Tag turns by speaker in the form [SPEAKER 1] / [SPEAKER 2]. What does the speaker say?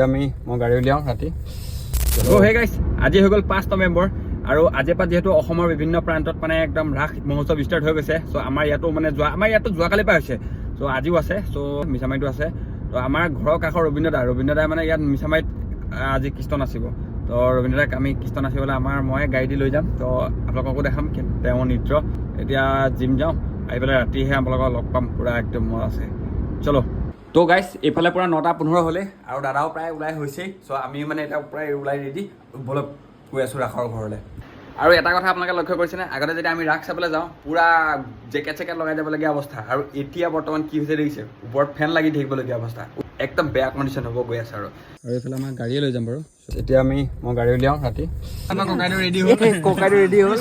[SPEAKER 1] এতিয়া মই গাড়ী উলিয়াওঁ ৰাতি।
[SPEAKER 2] হে গাইছ, আজি হৈ গ'ল 5 নৱেম্বৰ আৰু আজিৰ পৰা যিহেতু অসমৰ বিভিন্ন প্ৰান্তত মানে একদম ৰাস মহোৎসৱ ষ্টাৰ্ট হৈ গৈছে। চ' আমাৰ ইয়াতো মানে যোৱাকালিৰ পৰা হৈছে। চ' আজিও আছে, চ' মিছামাৰীতো আছে। তো আমাৰ ঘৰৰ কাষৰ ৰবীন্দ্ৰ দাই মানে ইয়াত মিছামাৰীত আজি কৃষ্ণ নাচিব। তো ৰবীন্দ্ৰ দাক আমি কৃষ্ণ নাচিবলৈ মই গাড়ী দি লৈ যাম। তো আপোনালোককো দেখাম তেওঁৰ নৃত্য। এতিয়া জিম যাওঁ, আহি পেলাই ৰাতিহে আপোনালোকক লগ পাম। পূৰা একদম মজা আছে, চলো। তো গাইছ, এইফালে পূৰা 9:15 হ'লে আৰু দাদাও প্ৰায় ওলাই হৈছেই। চ' আমি মানে এতিয়া প্ৰায় ওলাই ৰেডি বলক গৈ আছোঁ ৰাসৰ ঘৰলৈ। আৰু এটা কথা আপোনালোকে লক্ষ্য কৰিছেনে, আগতে যেতিয়া আমি ৰাস চাবলৈ যাওঁ পূৰা জেকেট লগাই যাবলগীয়া অৱস্থা, আৰু এতিয়া বৰ্তমান কি হৈছে দেখিছে, ওপৰত ফেন লাগি থাকিবলগীয়া অৱস্থা। একদম বেয়া কণ্ডিশ্যন হ'ব গৈ আছে। আৰু এইফালে আমাৰ গাড়ীয়ে লৈ যাম বাৰু। এতিয়া মই গাড়ী উলিয়াওঁ ৰাতি। আমাৰ ককাইটো ৰেডি হ'ল,